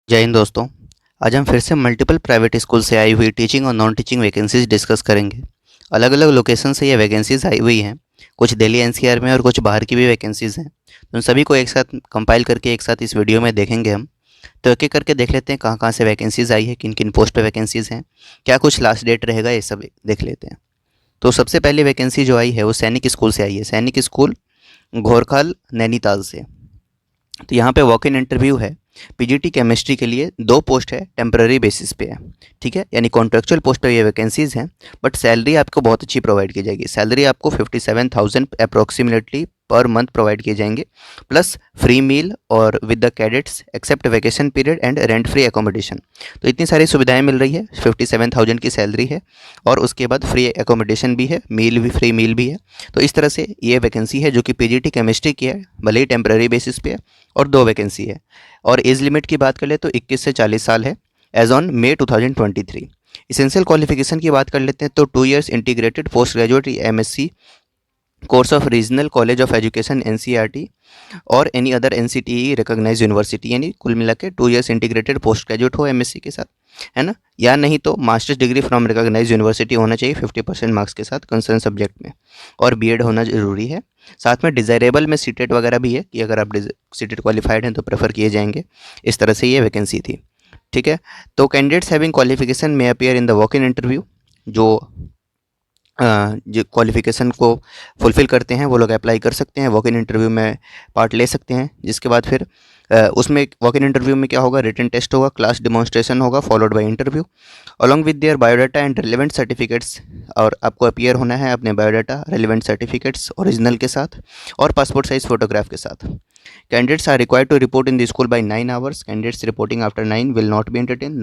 जय हिंद दोस्तों। आज हम फिर से मल्टीपल प्राइवेट स्कूल से आई हुई टीचिंग और नॉन टीचिंग वैकेंसीज डिस्कस करेंगे। अलग अलग लोकेशन से ये वैकेंसीज आई हुई हैं। कुछ दिल्ली एनसीआर में और कुछ बाहर की भी वैकेंसीज हैं। तो उन सभी को एक साथ कंपाइल करके एक साथ इस वीडियो में देखेंगे हम। तो एक एक करके देख लेते हैं कहाँ कहाँ से वैकेंसीज आई है, किन किन पोस्ट पे वैकेंसीज हैं, क्या कुछ लास्ट डेट रहेगा, ये सब देख लेते हैं। तो सबसे पहले वैकेंसी जो आई है वो सैनिक स्कूल से आई है। सैनिक स्कूल घोरखाल नैनीताल से। तो यहाँ पे वॉक इन इंटरव्यू है। पीजीटी केमिस्ट्री के लिए 2 पोस्ट है, टेम्पररी बेसिस पे है। ठीक है, यानी कॉन्ट्रेक्चुअल पोस्ट पे ये वैकेंसीज़ हैं। बट सैलरी आपको बहुत अच्छी प्रोवाइड की जाएगी। सैलरी आपको 57,000 अप्रॉक्सीमेटली पर मंथ प्रोवाइड किए जाएंगे, प्लस फ्री मील और with the cadets except vacation period and rent free accommodation. तो इतनी सारी सुविधाएं मिल रही है। 57,000 की सैलरी है और उसके बाद फ्री एकोमोडेशन भी है, मील भी, फ्री मील भी है। तो इस तरह से ये वैकेंसी है जो कि पीजीटी केमिस्ट्री की है, भले ही टेम्पररी बेसिस पे है, और 2 वैकेंसी है। और एज लिमिट की बात कर ले तो 21 से 40 साल है, age on May 2023। Essential qualification की बात कर लेते हैं तो 2 years integrated post graduate MSc course of regional college of education NCERT और any other NCTE recognise university, यानी कुल मिला के 2 इयर्स इंटीग्रेटेड पोस्ट ग्रेजुएट हो एमएससी के साथ, है ना। या नहीं तो masters degree from recognise university होना चाहिए 50% मार्क्स के साथ कंसर्न सब्जेक्ट में, और बीएड होना ज़रूरी है। साथ में डिज़ायरेबल में सीटेट वगैरह भी है कि अगर आप सीटेट क्वालिफाइड हैं तो प्रेफर किए जाएंगे। इस तरह से ये वैकेंसी थी। ठीक है, तो कैंडिडेट्स हैविंग क्वालिफिकेशन में appear in the walk in interview. जो क्वालिफ़िकेशन को फुलफ़िल करते हैं वो लोग अप्लाई कर सकते हैं, वॉक इन इंटरव्यू में पार्ट ले सकते हैं। जिसके बाद फिर उसमें वॉक इन इंटरव्यू में क्या होगा, रिटन टेस्ट होगा, क्लास डिमॉन्स्ट्रेशन होगा, followed by interview along with their biodata and relevant certificates. और आपको अपीयर होना है अपने बायोडाटा, रेलिवेंट सर्टिफिकेट्स ओरिजिनल के साथ और पासपोर्ट साइज़ फ़ोटोग्राफ के साथ। Candidates are required to report in the school by 9 hours. Candidates reporting after 9 will not be entertain.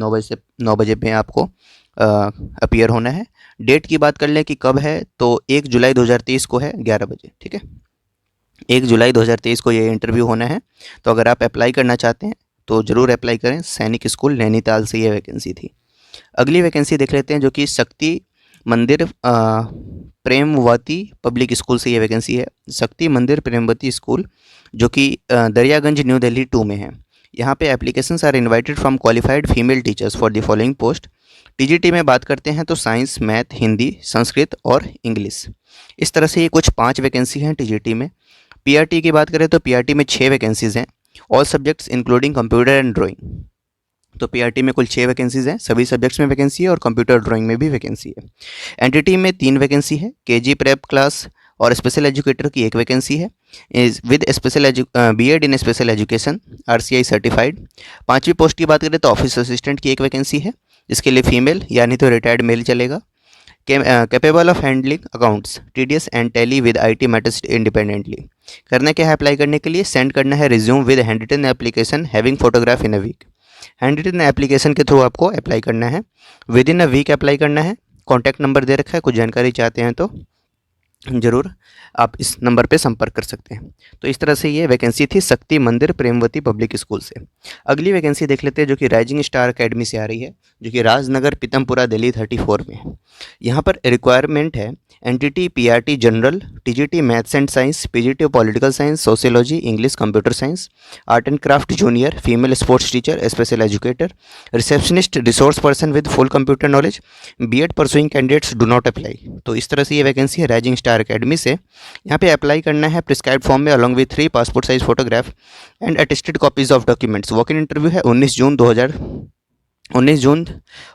9 बजे पे आपको अपीयर होना है। डेट की बात कर लें कि कब है, तो 1 जुलाई 2023 को है 11 बजे। ठीक है, 1 जुलाई 2023 को ये इंटरव्यू होना है। तो अगर आप अप्लाई करना चाहते हैं तो ज़रूर अप्लाई करें। सैनिक स्कूल नैनीताल से ये वैकेंसी थी। अगली वैकेंसी देख लेते हैं जो कि शक्ति मंदिर प्रेमवती पब्लिक स्कूल से ये वैकेंसी है। शक्ति मंदिर प्रेमवती स्कूल जो कि दरियागंज न्यू दिल्ली 2 में है। यहाँ पे applications are invited from qualified female teachers for the following post. TGT में बात करते हैं तो साइंस, मैथ, हिंदी, संस्कृत और इंग्लिश। इस तरह से ये कुछ 5 वैकेंसी हैं टीजीटी में। पीआरटी की बात करें तो पीआरटी में 6 वैकेंसीज़ हैं, all subjects including computer and drawing. तो पीआरटी में कुल 6 वैकेंसीज़ हैं, सभी सब्जेक्ट्स में वैकेंसी है और कंप्यूटर ड्राइंग में भी वैकेंसी है। एनटीटी में 3 वैकेंसी है, केजी प्रेप क्लास और स्पेशल एजुकेटर की 1 वैकेंसी है, with special BEd in special education RCI certified. 5वीं पोस्ट की बात करें तो ऑफिस असिस्टेंट की 1 वैकेंसी है, जिसके लिए फीमेल या नहीं तो रिटायर्ड मेल चलेगा। Capable of handling accounts TDS and tally with IT matters independently. करना क्या है अप्लाई करने के लिए, सेंड करना है resume with hand written application having photograph in a week. Hand written application के थ्रू आपको अप्लाई करना है, within a week apply करना है। कॉन्टैक्ट नंबर दे रखा है, कुछ जानकारी चाहते हैं तो ज़रूर आप इस नंबर पे संपर्क कर सकते हैं। तो इस तरह से ये वैकेंसी थी शक्ति मंदिर प्रेमवती पब्लिक स्कूल से। अगली वैकेंसी देख लेते हैं जो कि राइजिंग स्टार अकेडमी से आ रही है, जो कि राजनगर पीतमपुरा दिल्ली 34 में है। यहाँ पर रिक्वायरमेंट है NTT PRT general, TGT maths and science, PGT political science, sociology, English, computer science, art and craft junior, female sports teacher, special educator, receptionist, resource person with full computer knowledge. BEd pursuing candidates do not apply. तो इस तरह से ये vacancy है rising star academy से। यहाँ पे apply करना है प्रिस्क्राइब फॉर्म में along with 3 passport size photograph and attested copies of documents. Walk in interview है 19 जून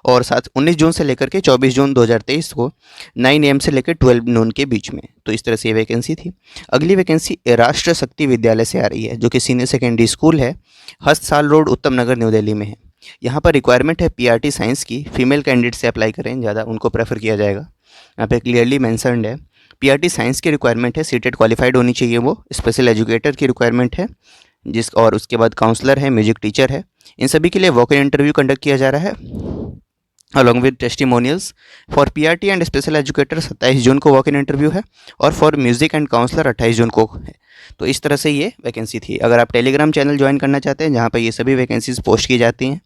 और 19 जून से लेकर के 24 जून 2023 को 9 AM से लेकर 12 नून के बीच में। तो इस तरह से ये वैकेंसी थी। अगली वैकेंसी राष्ट्र शक्ति विद्यालय से आ रही है, जो कि सीनियर सेकेंडरी स्कूल है, हस्तसाल रोड, उत्तम नगर, न्यू दिल्ली में है। यहाँ पर रिक्वायरमेंट है पीआरटी साइंस की। फीमेल कैंडिडेट से अप्लाई करें, ज़्यादा उनको प्रेफर किया जाएगा। यहाँ पे क्लियरली मैंसनड है। पीआरटी साइंस की रिक्वायरमेंट है, सीटेट क्वालिफाइड होनी चाहिए वो। स्पेशल एजुकेटर की रिक्वायरमेंट है और उसके बाद काउंसलर है, म्यूजिक टीचर है। इन सभी के लिए वॉक इन इंटरव्यू कंडक्ट किया जा रहा है along with testimonials. For PRT and special educator 27 जून को वॉक इन इंटरव्यू है और फॉर म्यूजिक एंड काउंसलर 28 जून को है। तो इस तरह से ये वैकेंसी थी। अगर आप टेलीग्राम चैनल ज्वाइन करना चाहते हैं जहाँ पर ये सभी वैकेंसीज पोस्ट की जाती हैं,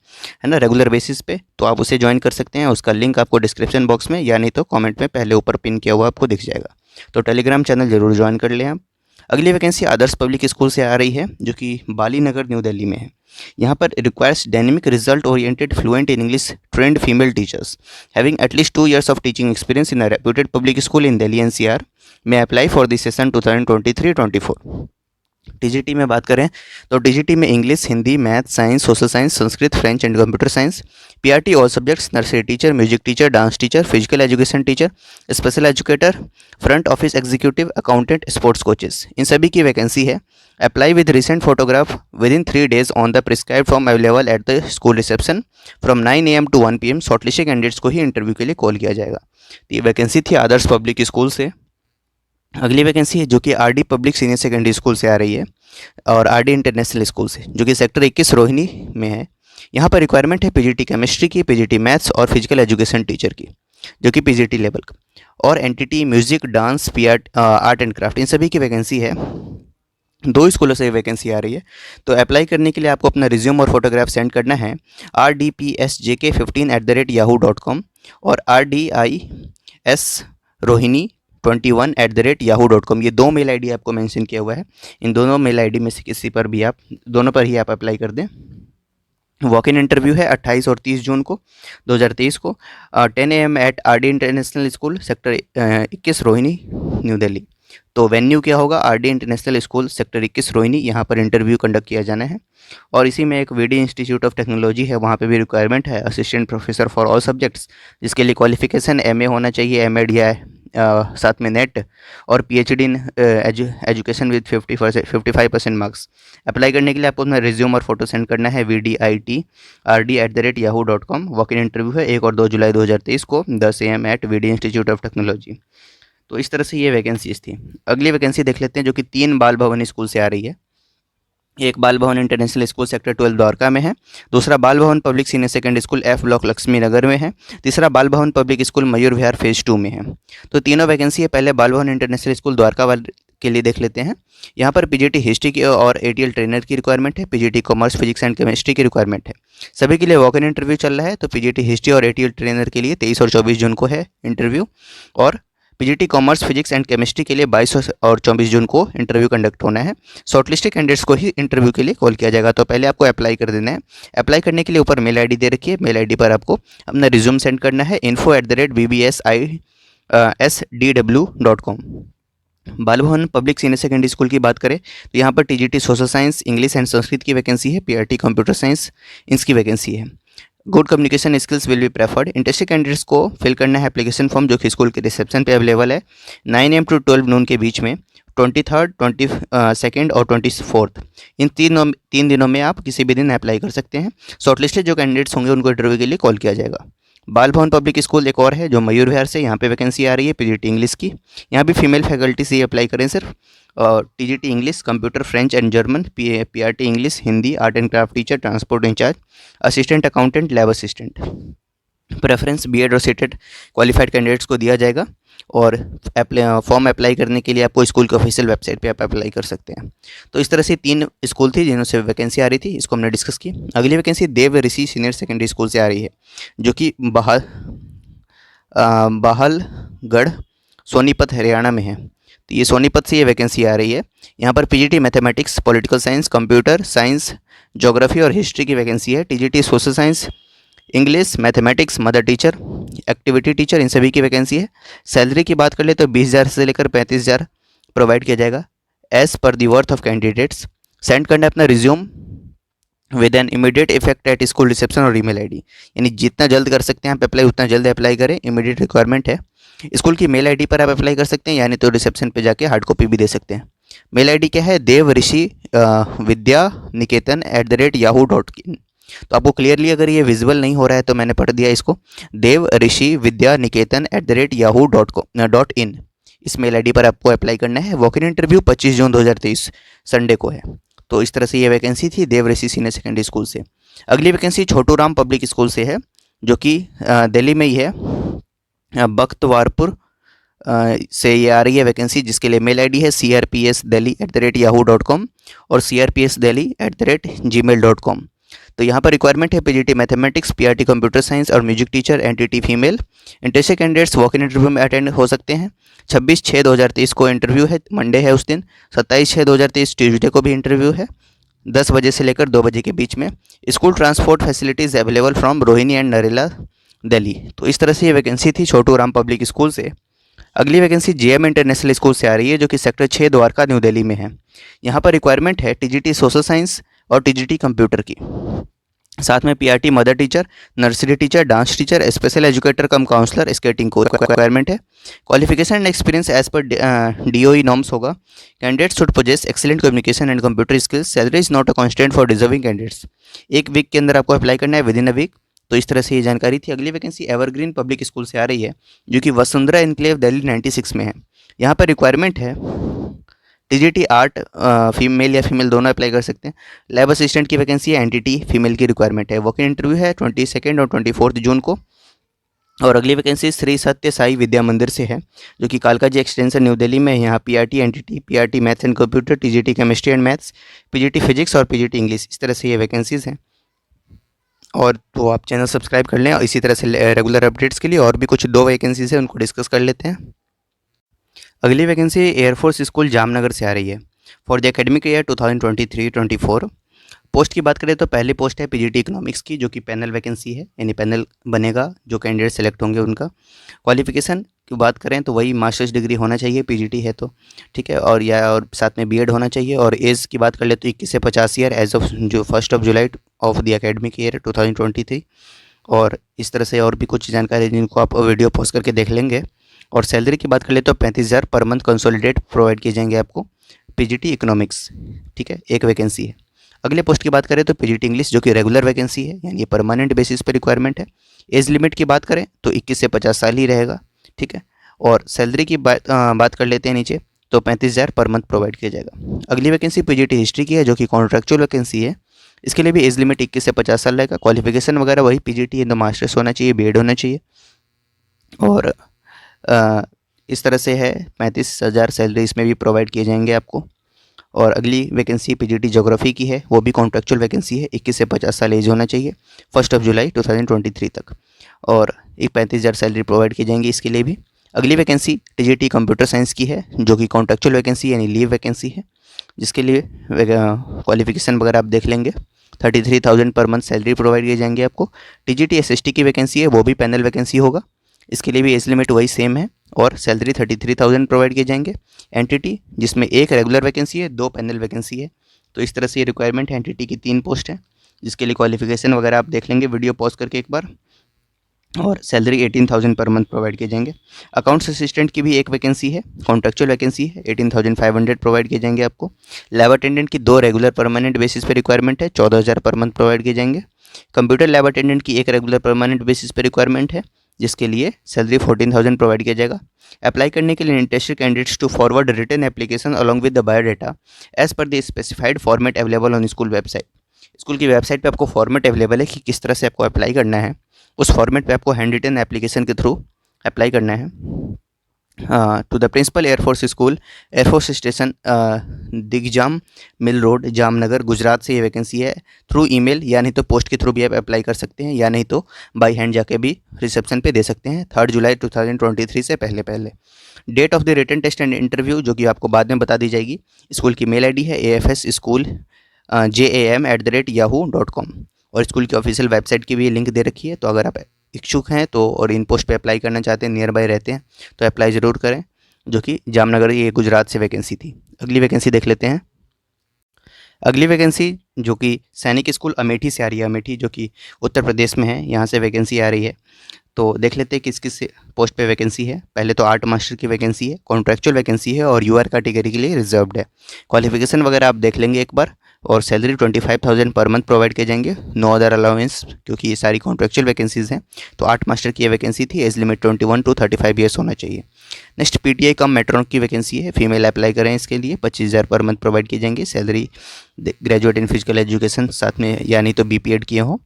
है ना, रेगुलर बेसिस पे, तो आप उसे ज्वाइन कर सकते हैं। उसका लिंक आपको डिस्क्रिप्शन बॉक्स में या नहीं तो कॉमेंट में पहले ऊपर पिन किया हुआ आपको दिख जाएगा। तो टेलीग्राम चैनल ज़रूर ज्वाइन कर लें आप। अगली वैकेंसी आदर्श पब्लिक स्कूल से आ रही है, जो कि बाली नगर न्यू दिल्ली में है। यहाँ पर requires dynamic result oriented fluent in English trained female teachers having at least 2 years of teaching experience in a reputed public school in Delhi NCR में apply for the session 2023-24। TGT में बात करें तो टीजीटी में English, Hindi, math, science, social science, Sanskrit, French and computer science, PRT all subjects, nursery teacher, music teacher, dance teacher, physical education teacher, special educator, front office executive, accountant, sports coaches, इन सभी की vacancy है। Apply with recent photograph with in 3 days on the prescribe form available at the school reception from 9 AM to 1 PM। Shortlisted candidates को ही interview के लिए call किया जाएगा। तो ये वैकेंसी थी आदर्श पब्लिक स्कूल से। अगली वैकेंसी है जो कि RD public senior secondary school से आ रही है और आरडी इंटरनेशनल स्कूल से, जो कि सेक्टर 21 रोहिणी में है। यहाँ पर रिक्वायरमेंट है पीजीटी केमिस्ट्री की, पीजीटी मैथ्स और फिजिकल एजुकेशन टीचर की, जो कि पीजीटी लेवल का, और NTT music, dance, art and craft, इन सभी की वैकेंसी है। 2 स्कूलों से वैकेंसी आ रही है। तो अप्लाई करने के लिए आपको अपना रिज्यूम और फोटोग्राफ सेंड करना है rdpsjk15@yahoo.com और rdisrohini21@yahoo.com, ये 2 मेल आईडी आपको मेंशन किया हुआ है। इन दोनों मेल आईडी में से किसी पर भी आप, दोनों पर ही आप अप्लाई कर दें। वॉक इन इंटरव्यू है 28 और 30 जून को 2023 को 10 AM at RD international school sector 21 Rohini New Delhi. तो वेन्यू क्या होगा? RD international school sector 21 Rohini, यहाँ पर इंटरव्यू कंडक्ट किया जाना है। और इसी में एक वीडी इंस्टीट्यूट ऑफ टेक्नोलॉजी है, वहाँ पे भी रिक्वायरमेंट है assistant professor for all subjects, जिसके लिए क्वालिफिकेशन एमए होना चाहिए, एमएड या साथ में नेट, और PhD in education with 55% marks. Apply करने के लिए आपको अपना रिज्यूम और फोटो सेंड करना है VDITRD@yahoo.com। वॉक इन इंटरव्यू है 1 और 2 जुलाई 2023 को 10 AM at VD institute of technology. तो इस तरह से ये वैकेंसीज थी। अगली वैकेंसी देख लेते हैं जो कि 3 बाल भवन स्कूल से आ रही है। एक बाल भवन इंटरनेशनल स्कूल सेक्टर 12 द्वारका में है, दूसरा Bal Bhavan public senior secondary school F block Laxmi Nagar में है, तीसरा Bal Bhavan public school Mayur Vihar phase 2 में है। तो तीनों वैकेंसी है। पहले बाल भवन इंटरनेशनल स्कूल द्वारका वाले के लिए देख लेते हैं। यहाँ पर पीजीटी हिस्ट्री की और ATL ट्रेनर की रिक्वायरमेंट है, PGT commerce, physics and chemistry की रिक्वायरमेंट है। सभी के लिए वॉक इन इंटरव्यू चल रहा है। तो पीजीटी हिस्ट्री और ATL ट्रेनर के लिए 23 और 24 जून को है इंटरव्यू, और PGT commerce, physics and chemistry के लिए 22 और 24 जून को इंटरव्यू कंडक्ट होना है। शॉर्टलिस्टेड कैंडिडेट्स को ही इंटरव्यू के लिए कॉल किया जाएगा। तो पहले आपको अप्लाई कर देना है। अप्लाई करने के लिए ऊपर मेल आईडी दे रखी है, मेल आईडी पर आपको अपना रिज्यूम सेंड करना है info@bbsisdw.com। बाल Bhavan public senior secondary school की बात करें तो यहाँ पर TGT social science, English and Sanskrit की वैकेंसी है, पीआरटी कंप्यूटर साइंस इनकी वैकेंसी है। Good communication skills will be preferred. Interested candidates को फिल करना है एप्लीकेशन फॉर्म, जो कि स्कूल के रिसेप्शन पे अवेलेबल है 9 AM to 12 noon के बीच में 23rd, 22nd और 24th। इन तीन दिनों में आप किसी भी दिन अप्लाई कर सकते हैं। शॉर्टलिस्टेड जो कैंडिडेट्स होंगे उनको इंटरव्यू के लिए कॉल किया जाएगा। बाल भवन पब्लिक स्कूल एक और है जो मयूर विहार से, यहाँ पे वैकेंसी आ रही है पीजीटी इंग्लिश की। यहाँ भी फीमेल फैकल्टी से अप्लाई करें सिर्फ। और TGT English, computer, French and German, PRT English, Hindi, art and craft teacher, transport incharge, assistant accountant, lab assistant. Preference BEd और सीटेड क्वालिफाइड कैंडिडेट्स को दिया जाएगा। और फॉर्म अप्लाई करने के लिए आपको स्कूल के ऑफिशियल वेबसाइट पे आप अप्लाई कर सकते हैं। तो इस तरह से 3 स्कूल थी जिनों से वैकेंसी आ रही थी, इसको हमने डिस्कस की। अगली वैकेंसी देव ऋषि सीनियर सेकेंडरी स्कूल से आ रही है, जो कि बहालगढ़ सोनीपत हरियाणा में है। तो ये सोनीपत से ये वैकेंसी आ रही है। यहाँ पर PGT mathematics, political science, computer science, geography और हिस्ट्री की वैकेंसी है। TGT social science, English, mathematics, mother teacher, activity teacher, इन सभी की वैकेंसी है। सैलरी की बात कर ले तो 20,000 से लेकर 35,000 प्रोवाइड किया जाएगा as per the worth of candidates. Send करना है अपना resume with an immediate effect at school reception और ईमेल आईडी, यानी जितना जल्द कर सकते हैं आप अप्लाई उतना जल्द अप्लाई करें, इमीडिएट रिक्वायरमेंट है। स्कूल की मेल आईडी पर आप अप्लाई कर सकते हैं, यानी तो रिसेप्शन पे जाके हार्ड कॉपी भी दे सकते हैं। मेल आईडी क्या है? देव ऋषि विद्या निकेतन @yahoo.in। तो आपको क्लियरली अगर ये विजिबल नहीं हो रहा है तो मैंने पढ़ दिया इसको, देव ऋषि विद्या निकेतन @yahoo.in। इस मेल आईडी पर आपको अप्लाई करना है। Walk in interview 25 June 2023 Sunday को है। तो इस तरह से ये वैकेंसी थी देव ऋषि सीनियर सेकेंडरी स्कूल से। अगली vacancy Chhotu Ram public school से है, जो कि दिल्ली में ही है, बख्तवारपुर से ये आ रही है वैकेंसी, जिसके लिए मेल आईडी है crpsdelhi@yahoo.com और crpsdelhi@gmail.com। तो यहाँ पर रिक्वायरमेंट है PGT mathematics, PRT computer science और music teacher, NTT female. Interested candidates walk in interview में अटेंड हो सकते हैं। 26/6/2023 को इंटरव्यू है, मंडे है उस दिन। 27/6/2023 ट्यूसडे को भी इंटरव्यू है। 10 बजे से लेकर 2 बजे के बीच में। School transport facilities available from Rohini and Narela Delhi. तो इस तरह से ये वैकेंसी थी छोटू राम पब्लिक स्कूल से। अगली वैकेंसी जेएम इंटरनेशनल स्कूल से आ रही है, जो कि सेक्टर 6 द्वारका न्यू दिल्ली में है। यहाँ पर रिक्वायरमेंट है टीजीटी सोशल साइंस और टीजीटी कंप्यूटर की, साथ में PRT mother teacher, nursery teacher, dance teacher, special educator cum counsellor, skating को रिक्वायरमेंट है। Qualification and experience as per DOE norms होगा। Candidates should possess excellent communication and computer skills. Salary is not a constant for deserving candidates. एक week के अंदर आपको apply करना है, within a week. तो इस तरह से ये जानकारी थी। अगली वैकेंसी एवरग्रीन पब्लिक स्कूल से आ रही है, जो कि वसुंधरा एनक्लेव दिल्ली 96 में है। यहाँ पर रिक्वायरमेंट है टीजीटी आर्ट, फीमेल या फीमेल दोनों अप्लाई कर सकते हैं। लैब असिस्टेंट की वैकेंसी है, एनटीटी फीमेल की रिक्वायरमेंट है। वॉक इन इंटरव्यू है 22 और 24 जून को। और अगली वैकेंसी श्री सत्य साई विद्या मंदिर से है, जो कि कालका जी एक्सटेंशन न्यू दिल्ली में है। यहाँ PRT NTT, PRT maths and computer, TGT chemistry and maths, PGT physics और पीजीटी इंग्लिश। इस तरह से ये वैकेंसीज़ हैं। और तो आप चैनल सब्सक्राइब कर लें, और इसी तरह से रेगुलर अपडेट्स के लिए और भी कुछ 2 वैकेंसीज हैं, उनको डिस्कस कर लेते हैं। अगली वैकेंसी एयरफोर्स स्कूल जामनगर से आ रही है for the academic year 2023-24। Post की बात करें तो पहली पोस्ट है पीजीटी इकोनॉमिक्स की, जो कि पैनल वैकेंसी है, यानी पैनल बनेगा, जो कैंडिडेट सेलेक्ट होंगे उनका। क्वालिफिकेशन की बात करें तो वही मास्टर्स डिग्री होना चाहिए, पीजीटी है तो ठीक है, और साथ में बीएड होना चाहिए। और एज की बात कर ले तो 21 से 50 ईयर एज ऑफ जो 1 July of the academic year 2023। और इस तरह से और भी कुछ जानकारी जिनको आप वीडियो पॉज करके देख लेंगे। और सैलरी की बात कर ले तो 35,000 पर मंथ कंसोलिडेट प्रोवाइड किए जाएंगे आपको, पीजीटी इकोनॉमिक्स, ठीक है, एक वैकेंसी है। अगले पोस्ट की बात करें तो पीजीटी इंग्लिश, जो कि रेगुलर वैकेंसी है, यानी ये परमानेंट बेसिस पर रिक्वायरमेंट है। एज लिमिट की बात करें तो 21 से 50 साल ही रहेगा, ठीक है। और सैलरी की बात कर लेते हैं नीचे, तो 35,000 पर मंथ प्रोवाइड किया जाएगा। अगली वैकेंसी पीजीटी हिस्ट्री की है, जो कि कॉन्ट्रैक्चुअल वैकेंसी है। इसके लिए भी एज लिमिट 21 से 50 साल रहेगा। क्वालिफिकेशन वगैरह वही पीजीटी इन द मास्टर्स होना चाहिए, बीएड होना चाहिए। और इस तरह से है, 35,000 सैलरी इसमें भी प्रोवाइड किए जाएंगे आपको। और अगली वैकेंसी पीजीटी ज्योग्राफी की है, वो भी कॉन्ट्रैक्चुअल वैकेंसी है, 21 से 50 साल एज होना चाहिए, 1 जुलाई 2023 तक। और एक 35,000 सैलरी प्रोवाइड की जाएंगी इसके लिए भी। अगली वैकेंसी टीजीटी कंप्यूटर साइंस की है, जो कि कॉन्ट्रैक्चुअल वैकेंसी यानी लीव वैकेंसी है, जिसके लिए क्वालिफिकेशन वगैरह आप देख लेंगे। 33,000 पर मंथ सैलरी प्रोवाइड किए जाएंगे आपको। टीजीटी एसएसटी की वैकेंसी है, वो भी पैनल वैकेंसी होगा। इसके लिए भी एज लिमिट वही सेम है, और सैलरी 33,000 प्रोवाइड किए जाएंगे। एनटीटी जिसमें एक रेगुलर वैकेंसी है, 2 पैनल वैकेंसी है। तो इस तरह से ये रिक्वायरमेंट है। एनटीटी की 3 पोस्ट है, जिसके लिए क्वालिफिकेशन वगैरह आप देख लेंगे वीडियो पॉज करके एक बार। और सैलरी 18,000 पर मंथ प्रोवाइड किए जाएंगे। अकाउंट्स असिस्टेंट की भी एक वैकेंसी है, कॉन्ट्रैक्चुअल वैकेंसी है, 18,500 प्रोवाइड किए जाएंगे आपको। लैब अटेंडेंट की 2 रेगुलर परमानेंट बेसिस पे रिक्वायरमेंट है, 14,000 पर मंथ प्रोवाइड किए जाएंगे। कंप्यूटर लैब अटेंडेंट की एक रेगुलर परमानेंट बेसिस पे रिक्वायरमेंट है, जिसके लिए सैलरी 14,000 प्रोवाइड किया जाएगा। अप्लाई करने के लिए interested candidates to forward written application along with the biodata as per the specified format available on school website. School की वेबसाइट पे आपको फॉर्मेट अवेलेबल है कि किस तरह से आपको अप्लाई करना है। उस फॉर्मेट पे आपको हैंड रिटन एप्लीकेशन के थ्रू अप्लाई करना है। To the principal air force school, air force station, Digjam mill road, Jamnagar, Gujarat से ये वैकेंसी है। थ्रू ईमेल या नहीं तो पोस्ट के थ्रू भी आप अप्लाई कर सकते हैं, या नहीं तो बाई हैंड जाके भी रिसेप्शन पे दे सकते हैं 3 जुलाई 2023 से पहले। Date of the written test and interview, जो कि आपको बाद में बता दी जाएगी। स्कूल की मेल आईडी है afsschool@jam@yahoo.com, और स्कूल की ऑफिशियल वेबसाइट की भी लिंक दे रखी है। तो अगर आप इच्छुक हैं तो और इन पोस्ट पे अप्लाई करना चाहते हैं, नियर बाय रहते हैं, तो अप्लाई ज़रूर करें, जो कि जामनगर, ये गुजरात से वैकेंसी थी। अगली वैकेंसी देख लेते हैं। अगली वैकेंसी जो कि सैनिक स्कूल अमेठी से आ रही है, अमेठी जो कि उत्तर प्रदेश में है, यहाँ से वैकेंसी आ रही है। तो देख लेते हैं किस किस पोस्ट पे वैकेंसी है। पहले तो आर्ट मास्टर की वैकेंसी है, कॉन्ट्रैक्चुअल वैकेंसी है, और यूआर कैटेगरी के लिए रिजर्व्ड है। क्वालिफिकेशन वगैरह आप देख लेंगे एक बार। और सैलरी 25,000 पर मंथ प्रोवाइड किए जाएंगे, नो अदर अलाउंस, क्योंकि ये सारी कॉन्ट्रैक्चुअल वैकेंसीज़ हैं। तो आर्ट मास्टर की ये वैकेंसी थी, एज लिमिट 21 to 35 ईयर्स होना चाहिए। नेक्स्ट पीटीआई कम मेट्रोन की वैकेंसी है, फीमेल अप्लाई करें इसके लिए, 25,000 पर मंथ प्रोवाइड किए जाएंगे। Salary graduate in physical education, साथ में या नहीं तो बीपीएड किए हों,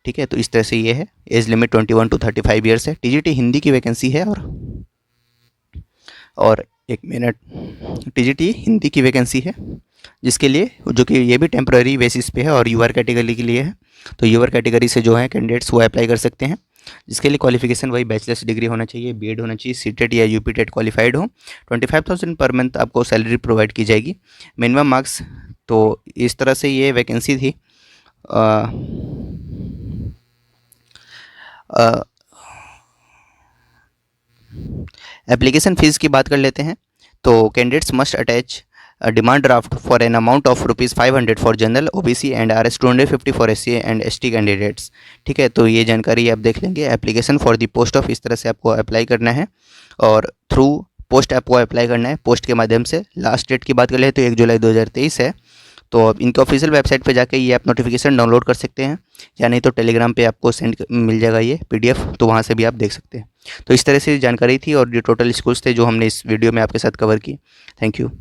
ठीक है। तो इस तरह से ये है, एज लिमिट 21 to 35 ईयर्स है। टीजीटी हिंदी की वैकेंसी है, और एक मिनट, टीजीटी हिंदी की वैकेंसी है, जिसके लिए जो कि ये भी टेम्पररी बेसिस पे है और यूआर कैटेगरी के लिए है। तो यूआर कैटेगरी से जो है कैंडिडेट्स वो अप्लाई कर सकते हैं, जिसके लिए क्वालिफिकेशन वही बैचलर्स डिग्री होना चाहिए, बीएड होना चाहिए, सीटेट या यूपीटेट क्वालिफाइड हो। 25,000 पर मंथ आपको सैलरी प्रोवाइड की जाएगी। मिनिमम मार्क्स तो इस तरह से ये वैकेंसी थी। एप्लीकेशन फ़ीस की बात कर लेते हैं। तो candidates must attach demand draft for an amount of ₹500 for general, OBC and RS 250 for SC and ST candidates. ठीक है, तो ये जानकारी आप देख लेंगे। Application for the post of, इस तरह से आपको अप्लाई करना है और थ्रू पोस्ट आपको अप्लाई करना है, पोस्ट के माध्यम से। लास्ट डेट की बात कर ले तो 1 जुलाई 2023 है। तो अब इनके ऑफिशियल वेबसाइट पे जाके ये आप नोटिफिकेशन डाउनलोड कर सकते हैं, या नहीं तो टेलीग्राम पे आपको सेंड मिल जाएगा ये PDF, तो वहाँ से भी आप देख सकते हैं। तो इस तरह से जानकारी थी और ये टोटल स्कूल्स थे जो हमने इस वीडियो में आपके साथ कवर की। Thank you.